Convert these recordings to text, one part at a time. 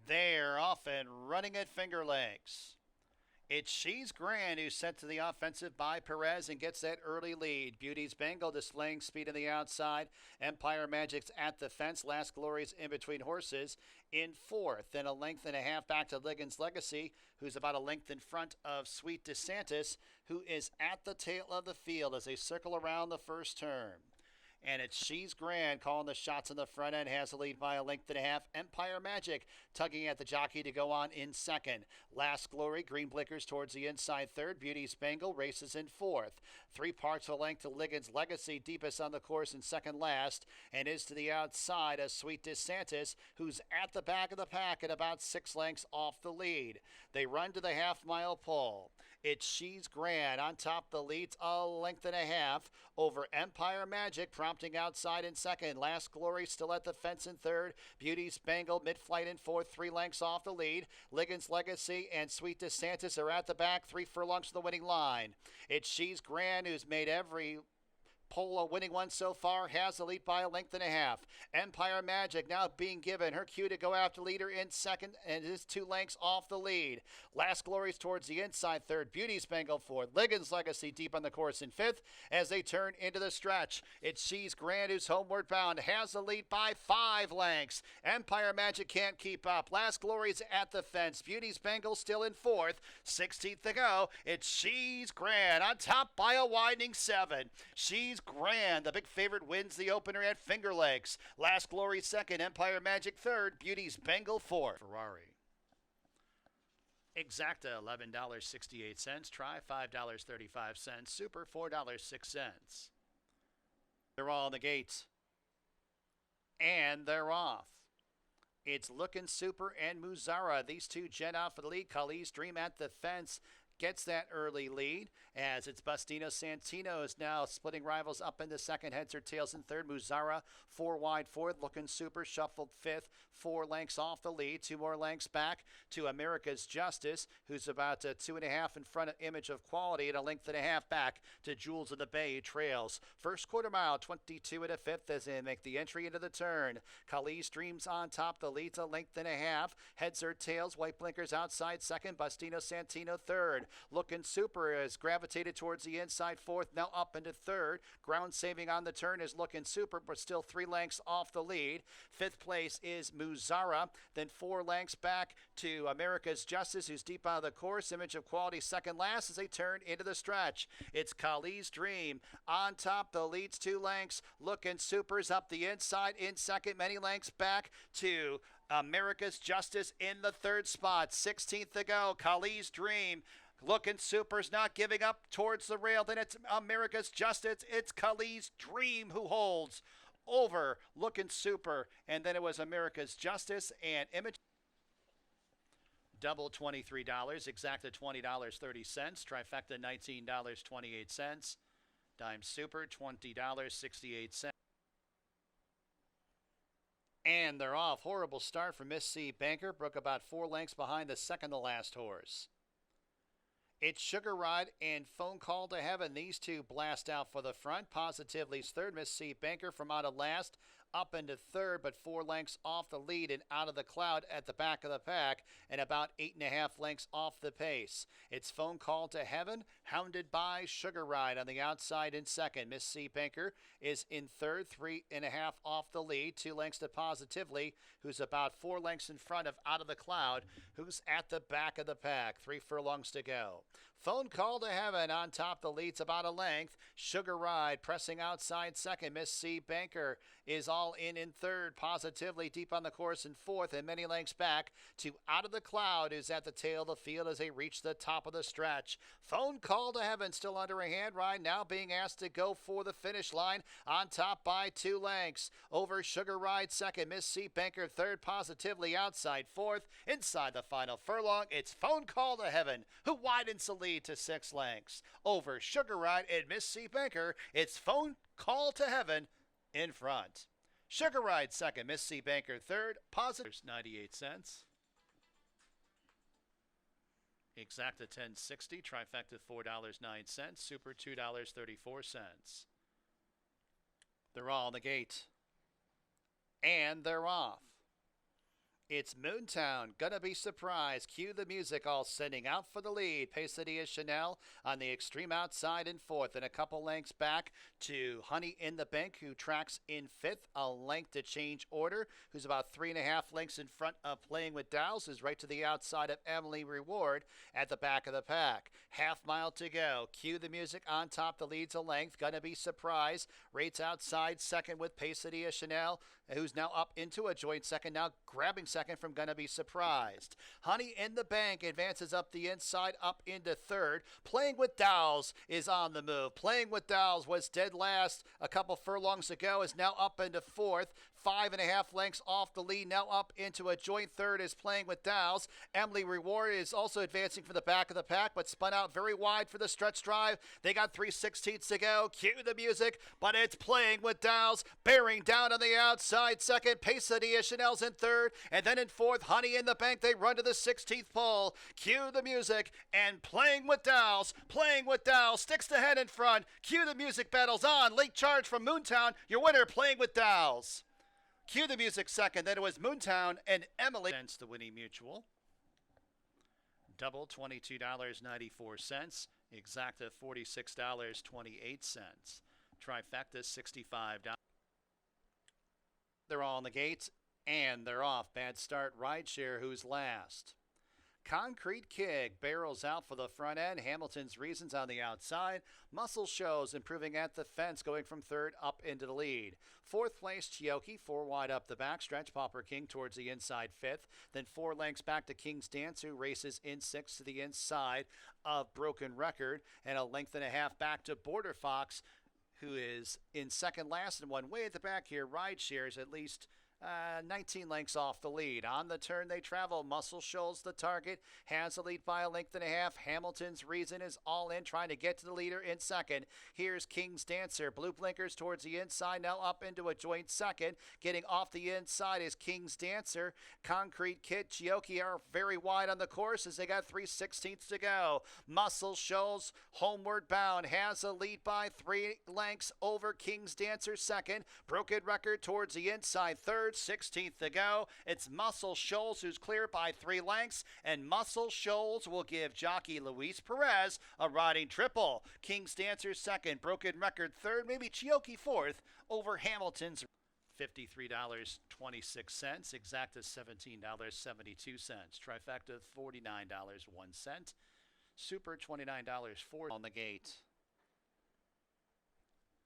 They're off and running at Finger Lakes. It's She's Grand who's sent to the offensive by Perez and gets that early lead. Beauty's Bengal displaying speed on the outside. Empire Magic's at the fence. Last Glory's in between horses in fourth. Then a length and a half back to Liggins Legacy, who's about a length in front of Sweet DeSantis, who is at the tail of the field as they circle around the first turn. And it's She's Grand calling the shots in the front end. Has the lead by a length and a half. Empire Magic tugging at the jockey to go on in second. Last Glory, green blinkers towards the inside third. Beauty's Bengal races in fourth. 3 parts of a length to Liggins Legacy, deepest on the course and second last. And is to the outside of Sweet DeSantis, who's at the back of the pack at about 6 lengths off the lead. They run to the half-mile pole. It's She's Grand on top. The lead's a length and a half over Empire Magic, prompting outside in second. Last Glory still at the fence in third. Beauty's Bengal mid-flight in fourth, 3 lengths off the lead. Liggins Legacy and Sweet DeSantis are at the back, 3 furlongs to the winning line. It's She's Grand, who's made every Polo winning one so far, has the lead by a length and a half. Empire Magic now being given her cue to go after leader in second and is 2 lengths off the lead. Last Glory's towards the inside third. Beauty's Bengal fourth. Liggins Legacy deep on the course in fifth as they turn into the stretch. It's She's Grand who's homeward bound, has the lead by 5 lengths. Empire Magic can't keep up. Last Glory's at the fence. Beauty's Bengal still in fourth. 16th to go. It's She's Grand on top by a widening 7. She's Grand, the big favorite, wins the opener at Finger Lakes. Last Glory second, Empire Magic third, Beauty's Bengal fourth. Ferrari. Exacta $11.68. Try $5.35. Super $4.06. They're all in the gates. And they're off. It's Lookin' Super and Muzara. These two jet out for the lead. Kali's Dream at the fence gets that early lead as it's Bustino Santino is now splitting rivals up into second, heads or tails in third. Muzara 4 wide fourth. Looking Super shuffled fifth, 4 lengths off the lead. 2 more lengths back to America's Justice, who's about 2.5 in front of Image of Quality and a length and a half back to Jewels of the Bay trails. First quarter mile, 22 and a fifth as they make the entry into the turn. Kali's Dreams on top. The lead's a length and a half. Heads or tails. White blinkers outside second. Bustino Santino third. Looking Super has gravitated towards the inside fourth, now up into third. Ground saving on the turn is Looking Super, but still 3 lengths off the lead. Fifth place is Muzara, then 4 lengths back to America's Justice, who's deep out of the course. Image of Quality second last as they turn into the stretch. It's Kali's Dream on top. The lead's 2 lengths. Looking Super's up the inside in second, many lengths back to America's Justice in the third spot. 16th to go. Kali's Dream. Looking Super's not giving up towards the rail. Then it's America's Justice. It's Kali's Dream who holds over Looking Super. And then it was America's Justice and Image. Double $23. Exacta $20.30. Trifecta $19.28. Dime Super $20.68. And they're off. Horrible start for Miss C. Banker. Broke about 4 lengths behind the second to last horse. It's Sugar Ride and Phone Call to Heaven. These two blast out for the front. Positively's third. Miss C. Banker from out of last up into third, but 4 lengths off the lead and out of the cloud at the back of the pack and about 8.5 lengths off the pace. It's Phone Call to Heaven, hounded by Sugar Ride on the outside in second. Miss C. Banker is in third, 3.5 off the lead, 2 lengths to Positively, who's about 4 lengths in front of Out of the Cloud, who's at the back of the pack. 3 furlongs to go. Phone Call to Heaven on top. The lead's about a length. Sugar Ride pressing outside second. Miss C. Banker is all in third. Positively deep on the course in fourth and many lengths back to Out of the Cloud, who's at the tail of the field as they reach the top of the stretch. Phone Call to Heaven still under a hand ride, now being asked to go for the finish line on top by 2 lengths. Over Sugar Ride second. Miss C. Banker third. Positively outside fourth. Inside the final furlong, it's Phone Call to Heaven who widens the lead to 6 lengths. Over Sugar Ride and Miss C. Banker, it's Phone Call to Heaven in front. Sugar Ride second, Miss C. Banker third, Positive 98 cents. Exacta $10.60, Trifecta $4.09, Super $2.34. They're all in the gate. And they're off. It's Moontown, Gonna Be Surprised. Cue the music, all sending out for the lead. Pesadilla Chanel on the extreme outside in fourth, and a couple lengths back to Honey in the Bank, who tracks in fifth. A length to change order, who's about 3.5 lengths in front of Playing with Dowels, who's right to the outside of Emily Reward at the back of the pack. Half mile to go. Cue the music on top. The lead's a length. Gonna Be Surprised. Rates outside second with Pesadilla Chanel, who's now up into a joint second, now grabbing second from Gonna Be Surprised. Honey in the Bank advances up the inside, up into third. Playing with Dowels is on the move. Playing with Dowels was dead last a couple furlongs ago, is now up into fourth. 5.5 lengths off the lead, now up into a joint third is Playing with Dowels. Emily Reward is also advancing for the back of the pack, but spun out very wide for the stretch drive. They got 3/16 to go. Cue the music, but it's Playing with Dowels, bearing down on the outside second. Pesadilla Chanel's in third, and then in fourth, Honey in the Bank. They run to the 16th pole. Cue the music, and Playing with Dowels sticks the head in front. Cue the music, battles on. Late charge from Moontown. Your winner, Playing with Dowels. Cue the music second. Then it was Moontown and Emily. Cents the Winnie Mutual. Double $22.94. Exacta $46.28. Trifecta $65. They're all on the gates, and they're off. Bad Start Rideshare, who's last. Concrete Kid barrels out for the front end. Hamilton's Reasons on the outside. Muscle Shows improving at the fence, going from third up into the lead. Fourth place, Chioki, 4 wide up the backstretch. Pauper King towards the inside fifth. Then 4 lengths back to King's Dance, who races in sixth to the inside of Broken Record. And a length and a half back to Border Fox, who is in second last and one way at the back here. Rideshare is at least 19 lengths off the lead. On the turn they travel. Muscle Shoals the target. Has the lead by a length and a half. Hamilton's Reason is all in, trying to get to the leader in second. Here's King's Dancer. Blue blinkers towards the inside. Now up into a joint second. Getting off the inside is King's Dancer. Concrete Kid, Chioki are very wide on the course as they got 3/16 to go. Muscle Shoals homeward bound. Has a lead by 3 lengths over King's Dancer second. Broken Record towards the inside third. 16th to go. It's Muscle Shoals who's clear by 3 lengths, and Muscle Shoals will give jockey Luis Perez a riding triple. King's Dancer second, Broken Record third, maybe Chioki fourth over Hamilton's. $53.26, Exacta $17.72, Trifecta $49.01, Super $29.04 on the gate.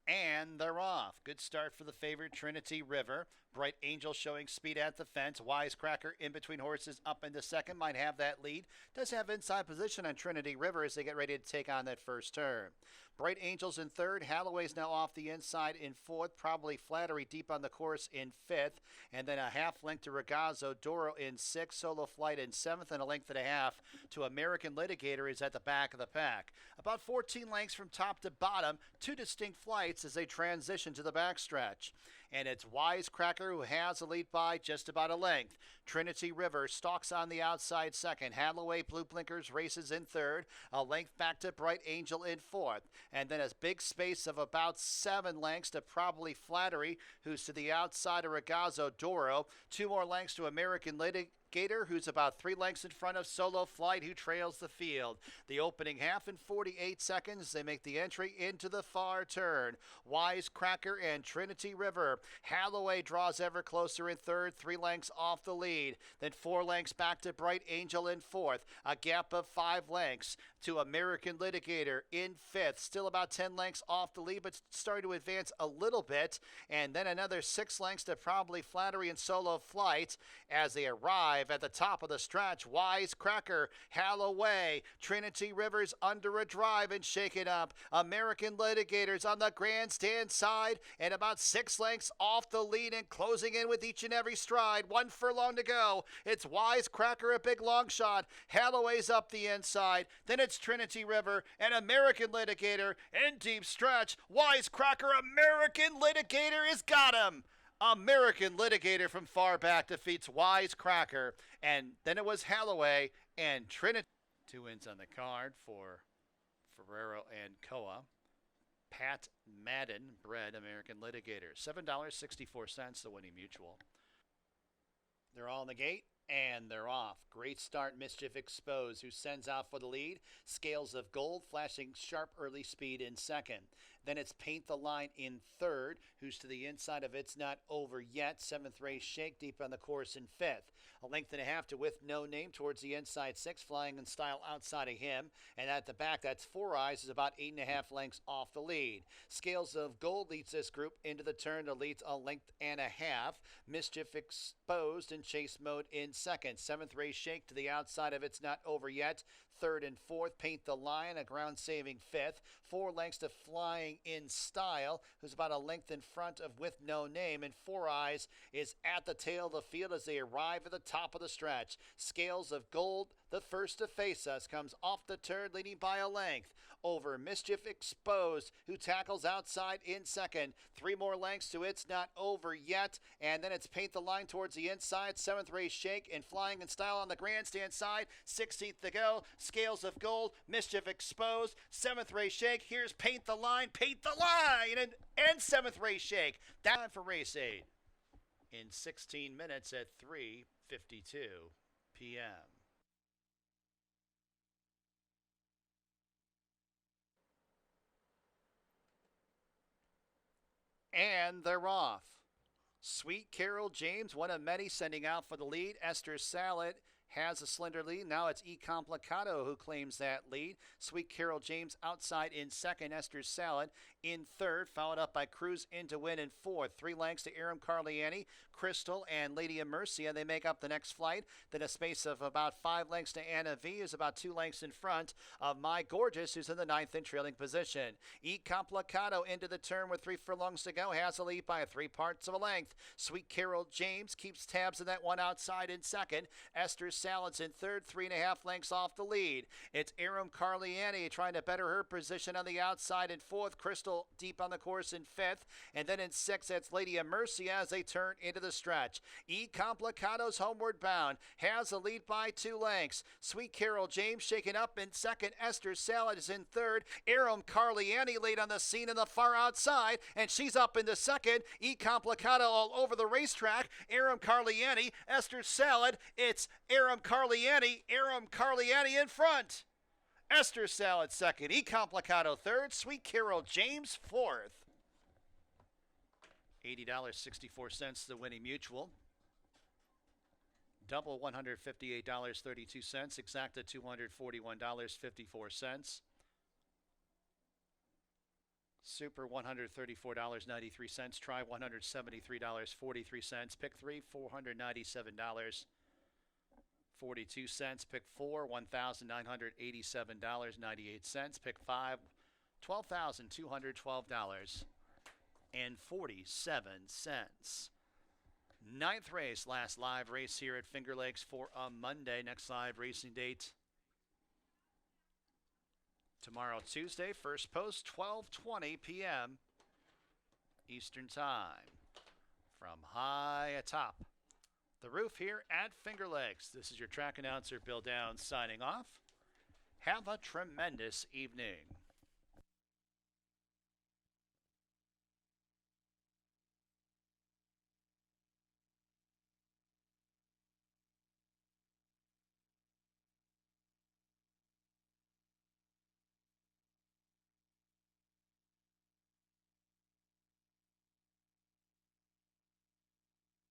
And they're off. Good start for the favorite Trinity River. Bright Angel showing speed at the fence. Wisecracker in between horses up into second. Might have that lead. Does have inside position on Trinity River as they get ready to take on that first turn. Bright Angel's in third. Halloway's now off the inside in fourth. Probably Flattery deep on the course in fifth. And then a half length to Regazzo Doro in sixth. Solo Flight in seventh. And a length and a half to American Litigator is at the back of the pack. About 14 lengths from top to bottom. 2 distinct flights as they transition to the backstretch. And it's Wisecracker who has the lead by just about a length. Trinity River stalks on the outside second. Halloway Blue Blinkers races in third. A length back to Bright Angel in fourth. And then a big space of about 7 lengths to Probably Flattery, who's to the outside of Regazzo Doro. 2 more lengths to American Litigator, who's about 3 lengths in front of Solo Flight, who trails the field. The opening half in 48 seconds. They make the entry into the far turn. Wisecracker and Trinity River. Halloway draws ever closer in third, 3 lengths off the lead. Then 4 lengths back to Bright Angel in fourth. A gap of 5 lengths to American Litigator in fifth. Still about 10 lengths off the lead, but starting to advance a little bit. And then another 6 lengths to Probably Flattery and Solo Flight as they arrive at the top of the stretch. Wisecracker, Halloway, Trinity River's under a drive and shake it up. American Litigators on the grandstand side and about 6 lengths off the lead and closing in with each and every stride. 1 furlong to go. It's Wisecracker, a big long shot. Halloway's up the inside. Then it's Trinity River and American Litigator in deep stretch. Wisecracker, American Litigator has got him. American Litigator from far back defeats Wisecracker. And then it was Halloway and Trinity. 2 wins on the card for Ferrero and Koa. Pat Madden bred American Litigator. $7.64, the Winnie Mutual. They're all in the gate, And they're off. Great start, Mischief Exposed, who sends out for the lead. Scales of Gold flashing sharp early speed in second. Then it's Paint the Line in third, who's to the inside of It's Not Over Yet. Seventh race Shake deep on the course in fifth. A length and a half to With No Name towards the inside six, flying in style outside of him. And at the back, that's Four Eyes, is about 8.5 lengths off the lead. Scales of Gold leads this group into the turn to lead a length and a half. Mischief Exposed in chase mode in second. Seventh race Shake to the outside of It's Not Over Yet. Third and fourth, Paint the Line, a ground-saving fifth. 4 lengths to Flying in Style, who's about a length in front of With No Name. And Four Eyes is at the tail of the field as they arrive at the top of the stretch. Scales of Gold, the first to face us, comes off the turn, leading by a length over Mischief Exposed, who tackles outside in second. 3 more lengths to It's Not Over Yet, and then it's Paint the Line towards the inside. Seventh race Shake and Flying in Style on the grandstand side. 16th to go. Scales of Gold, Mischief Exposed. Seventh race Shake. Here's Paint the Line, and seventh race Shake. Time for race 8 in 16 minutes at 3:52 p.m. And they're off. Sweet Carol James, one of many, sending out for the lead. Esther Salad has a slender lead. Now it's E Complicado who claims that lead. Sweet Carol James outside in second. Esther Salad in third, followed up by Cruz Into Win in fourth. 3 lengths to Aram Carliani, Crystal, and Lady Emercia. They make up the next flight. Then a space of about 5 lengths to Anna V, is about 2 lengths in front of My Gorgeous, who's in the 9th and trailing position. E Complicado into the turn with 3 furlongs to go. Has a lead by 3 parts of a length. Sweet Carol James keeps tabs of that one outside in second. Esther Salad's in third, 3.5 lengths off the lead. It's Aram Carliani trying to better her position on the outside in fourth. Crystal deep on the course in fifth. And then in sixth, it's Lady Emercia as they turn into the stretch. E Complicado's homeward bound. Has a lead by 2 lengths. Sweet Carol James shaken up in second. Esther Salad is in third. Aram Carliani late on the scene in the far outside, and she's up in the second. E Complicado all over the racetrack. Aram Carliani, Esther Salad. It's Aram Carliani in front. Esther Salad second, E Complicado third, Sweet Carol James fourth. $80.64 the winning mutual. Double $158.32. Exacta $241.54. Super $134.93. Try $173.43. Pick 3 $497.42. Pick 4 $1,987.98. Pick 5 $12,212.47. Ninth race, last live race here at Finger Lakes for a Monday. Next live racing date tomorrow, Tuesday. First post, 12:20 p.m. Eastern Time. From high atop the roof here at Finger Lakes, this is your track announcer, Bill Downs, signing off. Have a tremendous evening.